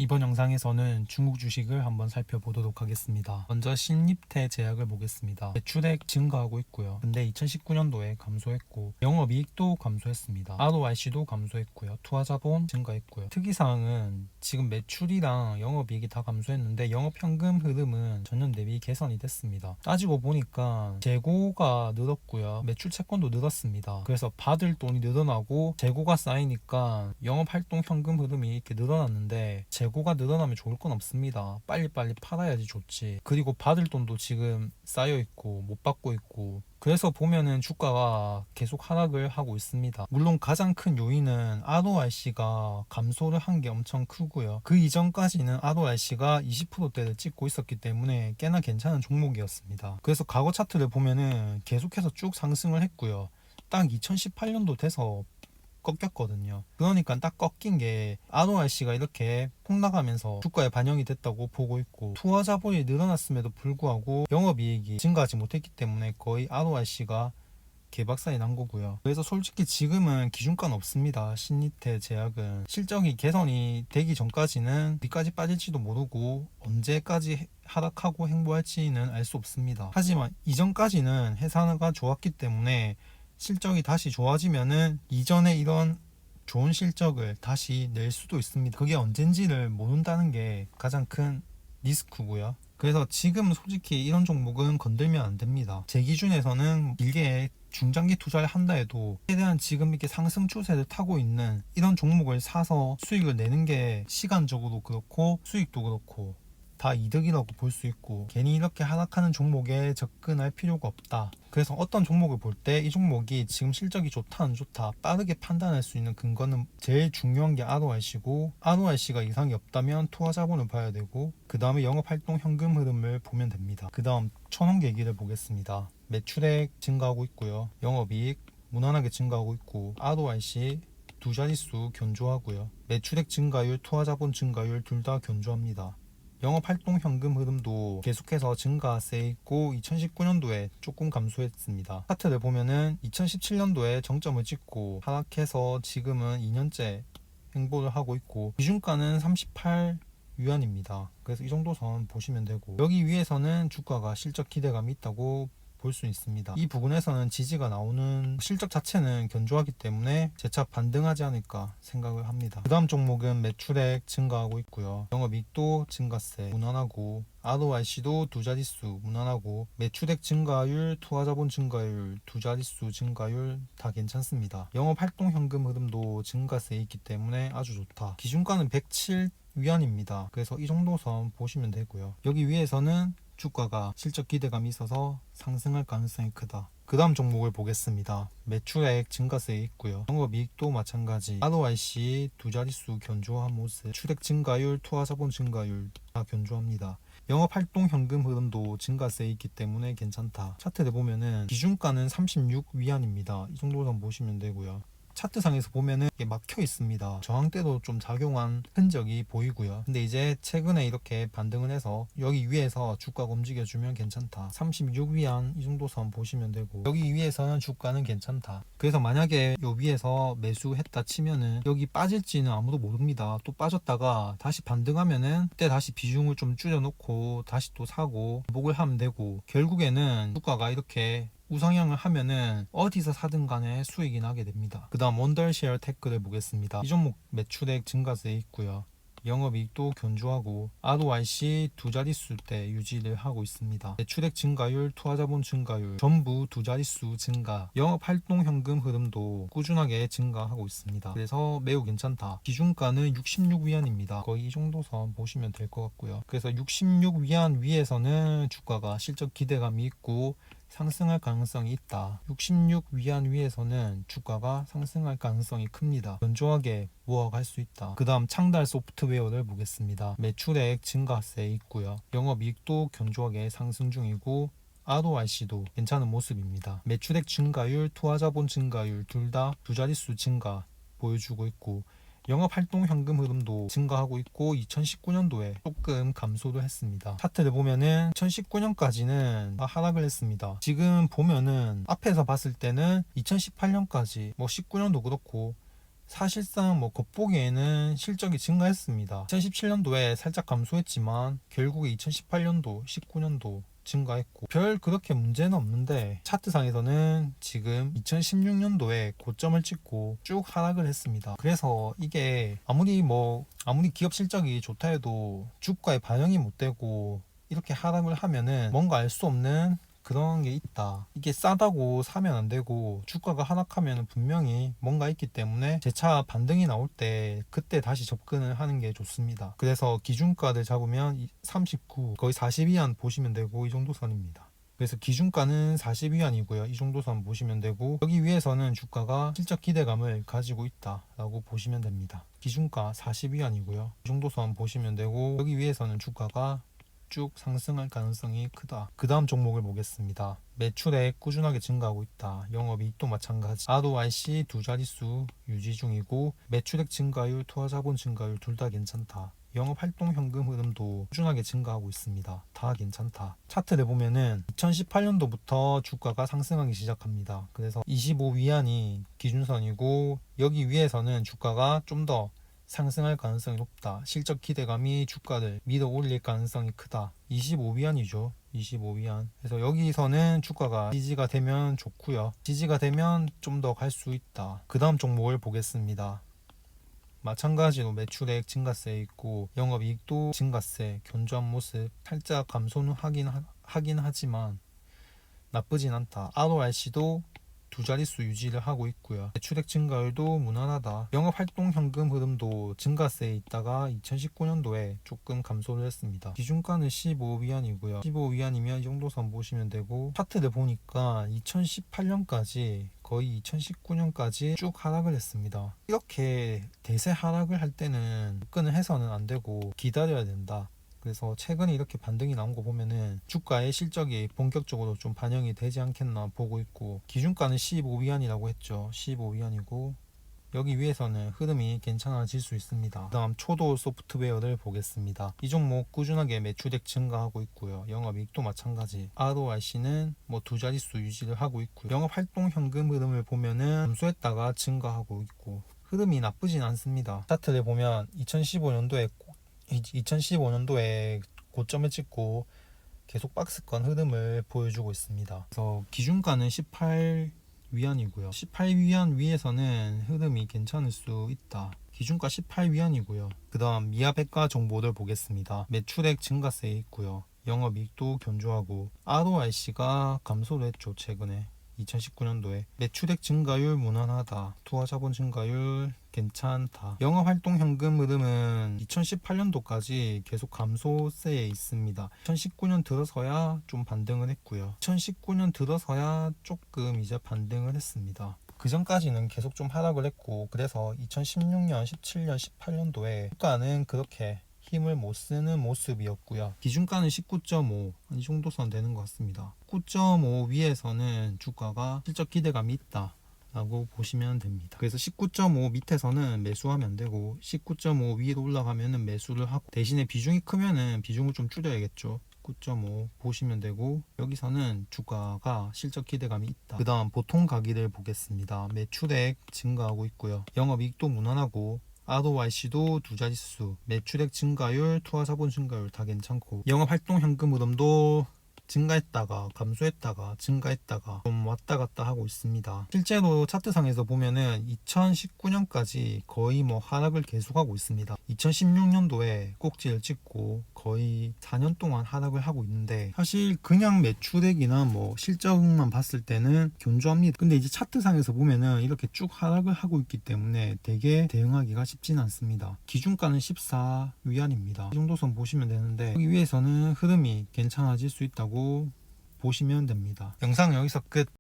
이번 영상에서는 중국 주식을 한번 살펴보도록 하겠습니다. 먼저 신입태 제약을 보겠습니다. 매출액 증가하고 있고요. 근데 2019년도에 감소했고 영업이익도 감소했습니다. ROIC도 감소했고요. 투하자본 증가했고요. 특이사항은 지금 매출이랑 영업이익이 다 감소했는데 영업현금 흐름은 전년 대비 개선이 됐습니다. 따지고 보니까 재고가 늘었고요. 매출 채권도 늘었습니다. 그래서 받을 돈이 늘어나고 재고가 쌓이니까 영업활동 현금 흐름이 이렇게 늘어났는데 재고가 늘어나면 좋을 건 없습니다. 빨리빨리 팔아야지 좋지. 그리고 받을 돈도 지금 쌓여있고 못 받고 있고, 그래서 보면은 주가가 계속 하락을 하고 있습니다. 물론 가장 큰 요인은 ROIC가 감소를 한 게 엄청 크고요. 그 이전까지는 ROIC가 20%대를 찍고 있었기 때문에 꽤나 괜찮은 종목이었습니다. 그래서 과거 차트를 보면은 계속해서 쭉 상승을 했고요. 딱 2018년도 돼서 꺾였거든요. 그러니까 딱 꺾인 게 ROIC가 이렇게 폭락하면서 주가에 반영이 됐다고 보고 있고, 투하 자본이 늘어났음에도 불구하고 영업이익이 증가하지 못했기 때문에 거의 ROIC가 개박살이 난 거고요. 그래서 솔직히 지금은 기준가는 없습니다. 신입태 제약은 실적이 개선이 되기 전까지는 어디까지 빠질지도 모르고 언제까지 하락하고 행보할지는 알 수 없습니다. 하지만 이전까지는 회사가 좋았기 때문에 실적이 다시 좋아지면은 이전에 이런 좋은 실적을 다시 낼 수도 있습니다. 그게 언젠지를 모른다는 게 가장 큰 리스크고요. 그래서 지금 솔직히 이런 종목은 건들면 안 됩니다. 제 기준에서는 길게 중장기 투자를 한다 해도 최대한 지금 이렇게 상승 추세를 타고 있는 이런 종목을 사서 수익을 내는 게 시간적으로 그렇고 수익도 그렇고 다 이득이라고 볼 수 있고, 괜히 이렇게 하락하는 종목에 접근할 필요가 없다. 그래서 어떤 종목을 볼 때 이 종목이 지금 실적이 좋다 안 좋다 빠르게 판단할 수 있는 근거는 제일 중요한 게 ROIC고, ROIC가 이상이 없다면 투하 자본을 봐야 되고, 그 다음에 영업활동 현금 흐름을 보면 됩니다. 그 다음 천원계기를 보겠습니다. 매출액 증가하고 있고요. 영업이익 무난하게 증가하고 있고, ROIC 두 자릿수 견조하고요. 매출액 증가율, 투하 자본 증가율 둘 다 견조합니다. 영업활동 현금 흐름도 계속해서 증가세 있고 2019년도에 조금 감소했습니다. 차트를 보면은 2017년도에 정점을 찍고 하락해서 지금은 2년째 행보를 하고 있고, 기준가는 38 위안입니다. 그래서 이 정도 선 보시면 되고, 여기 위에서는 주가가 실적 기대감이 있다고 볼 수 있습니다. 이 부분에서는 지지가 나오는 실적 자체는 견조하기 때문에 재차 반등하지 않을까 생각을 합니다. 그 다음 종목은 매출액 증가하고 있고요. 영업이익도 증가세 무난하고, ROIC도 두 자릿수 무난하고, 매출액 증가율, 투하자본 증가율, 두 자릿수 증가율 다 괜찮습니다. 영업활동 현금 흐름도 증가세 있기 때문에 아주 좋다. 기준가는 107 위안입니다. 그래서 이 정도 선 보시면 되고요. 여기 위에서는 주가가 실적 기대감이 있어서 상승할 가능성이 크다. 그 다음 종목을 보겠습니다. 매출액 증가세 있고요. 영업이익도 마찬가지. ROIC 두 자릿수 견조한 모습. 출액 증가율, 투하자본 증가율 다 견조합니다. 영업활동 현금 흐름도 증가세 있기 때문에 괜찮다. 차트를 보면은 기준가는 36 위안입니다. 이 정도만 보시면 되고요. 차트상에서 보면은 이게 막혀 있습니다. 저항대도 좀 작용한 흔적이 보이고요. 근데 이제 최근에 이렇게 반등을 해서 여기 위에서 주가가 움직여주면 괜찮다. 36 위안 이 정도 선 보시면 되고, 여기 위에서는 주가는 괜찮다. 그래서 만약에 요 위에서 매수했다 치면은 여기 빠질지는 아무도 모릅니다. 또 빠졌다가 다시 반등하면은 그때 다시 비중을 좀 줄여놓고 다시 또 사고 반복을 하면 되고, 결국에는 주가가 이렇게 우상향을 하면은 어디서 사든 간에 수익이 나게 됩니다. 그 다음 원더쉐어 테크를 보겠습니다. 이 종목 매출액 증가세 있고요. 영업이익도 견조하고, ROIC 두 자릿수대 유지를 하고 있습니다. 매출액 증가율, 투하자본 증가율 전부 두 자릿수 증가, 영업활동 현금 흐름도 꾸준하게 증가하고 있습니다. 그래서 매우 괜찮다. 기준가는 66 위안입니다. 거의 이 정도 선 보시면 될 것 같고요. 그래서 66 위안 위에서는 주가가 실적 기대감이 있고 상승할 가능성이 있다. 66 위안 위에서는 주가가 상승할 가능성이 큽니다. 견조하게 모아갈 수 있다. 그 다음 창달 소프트웨어를 보겠습니다. 매출액 증가세 있고요. 영업이익도 견조하게 상승 중이고, ROIC도 괜찮은 모습입니다. 매출액 증가율, 투하자본 증가율 둘 다 두 자릿수 증가 보여주고 있고, 영업활동 현금 흐름도 증가하고 있고 2019년도에 조금 감소를 했습니다. 차트를 보면은 2019년까지는 하락을 했습니다. 지금 보면은 앞에서 봤을 때는 2018년까지 19년도 그렇고 사실상 뭐 겉보기에는 실적이 증가했습니다. 2017년도에 살짝 감소했지만 결국에 2018년도, 19년도 증가했고 별 그렇게 문제는 없는데 차트상에서는 지금 2016년도에 고점을 찍고 쭉 하락을 했습니다. 그래서 이게 아무리 기업 실적이 좋다 해도 주가에 반영이 못 되고 이렇게 하락을 하면은 뭔가 알 수 없는 그런 게 있다. 이게 싸다고 사면 안 되고 주가가 하락하면 분명히 뭔가 있기 때문에 재차 반등이 나올 때 그때 다시 접근을 하는 게 좋습니다. 그래서 기준가를 잡으면 39 거의 40위안 보시면 되고 이 정도 선입니다. 그래서 기준가는 40위안이고요. 이 정도 선 보시면 되고 여기 위에서는 주가가 실적 기대감을 가지고 있다라고 보시면 됩니다. 기준가 40위안이고요. 이 정도 선 보시면 되고 여기 위에서는 주가가 쭉 상승할 가능성이 크다. 그 다음 종목을 보겠습니다. 매출액 꾸준하게 증가하고 있다. 영업이익도 마찬가지. ROIC 두 자릿수 유지 중이고 매출액 증가율, 투하자본 증가율 둘 다 괜찮다. 영업활동 현금 흐름도 꾸준하게 증가하고 있습니다. 다 괜찮다. 차트를 보면은 2018년도부터 주가가 상승하기 시작합니다. 그래서 25위안이 기준선이고 여기 위에서는 주가가 좀 더 상승할 가능성이 높다. 실적 기대감이 주가를 밀어 올릴 가능성이 크다. 25위안이죠. 25위안. 그래서 여기서는 주가가 지지가 되면 좋고요. 지지가 되면 좀 더 갈 수 있다. 그 다음 종목을 보겠습니다. 마찬가지로 매출액 증가세 있고 영업이익도 증가세 견조한 모습. 살짝 감소는 하긴 하지만 나쁘진 않다. ROIC도 두 자릿수 유지를 하고 있고요. 매출액 증가율도 무난하다. 영업활동 현금 흐름도 증가세에 있다가 2019년도에 조금 감소를 했습니다. 기준가는 15위안이고요. 15위안이면 이 정도 선 보시면 되고 차트를 보니까 2018년까지 거의 2019년까지 쭉 하락을 했습니다. 이렇게 대세 하락을 할 때는 접근을 해서는 안 되고 기다려야 된다. 그래서 최근에 이렇게 반등이 나온 거 보면은 주가의 실적이 본격적으로 좀 반영이 되지 않겠나 보고 있고 기준가는 15위안이라고 했죠. 15위안이고 여기 위에서는 흐름이 괜찮아질 수 있습니다. 그 다음 초도 소프트웨어를 보겠습니다. 이 종목 꾸준하게 매출액 증가하고 있고요. 영업이익도 마찬가지. ROIC는 두 자릿수 유지를 하고 있고요. 영업활동 현금 흐름을 보면은 감소했다가 증가하고 있고 흐름이 나쁘진 않습니다. 차트를 보면 2015년도에 고점을 찍고 계속 박스권 흐름을 보여주고 있습니다. 그래서 기준가는 18위안이고요. 18위안 위에서는 흐름이 괜찮을 수 있다. 기준가 18위안이고요. 그 다음 미아백과 정보를 보겠습니다. 매출액 증가세 있고요. 영업이익도 견조하고 ROIC가 감소를 했죠. 최근에 2019년도에 매출액 증가율 무난하다. 투하자본 증가율 괜찮다. 영업활동 현금 흐름은 2018년도까지 계속 감소세에 있습니다. 2019년 들어서야 좀 반등을 했고요. 2019년 들어서야 조금 이제 반등을 했습니다. 그 전까지는 계속 좀 하락을 했고 그래서 2016년, 17년, 18년도에 주가는 그렇게 힘을 못 쓰는 모습이었고요. 기준가는 19.5 이 정도 선 되는 것 같습니다. 19.5 위에서는 주가가 실적 기대감이 있다 라고 보시면 됩니다. 그래서 19.5 밑에서는 매수하면 안 되고 19.5 위로 올라가면 매수를 하고 대신에 비중이 크면은 비중을 좀 줄여야겠죠. 9.5 보시면 되고 여기서는 주가가 실적 기대감이 있다. 그 다음 보통 가기를 보겠습니다. 매출액 증가하고 있고요. 영업이익도 무난하고 ROIC도 두 자릿수, 매출액 증가율, 투하자본 증가율 다 괜찮고 영업활동 현금 흐름도 증가했다가 감소했다가 증가했다가 좀 왔다 갔다 하고 있습니다. 실제로 차트상에서 보면은 2019년까지 거의 하락을 계속하고 있습니다. 2016년도에 꼭지를 찍고 거의 4년 동안 하락을 하고 있는데 사실 그냥 매출액이나 실적만 봤을 때는 견조합니다. 근데 이제 차트상에서 보면은 이렇게 쭉 하락을 하고 있기 때문에 되게 대응하기가 쉽지는 않습니다. 기준가는 14위안입니다. 이 정도 선 보시면 되는데 여기 위에서는 흐름이 괜찮아질 수 있다고 보시면 됩니다. 영상은 여기서 끝.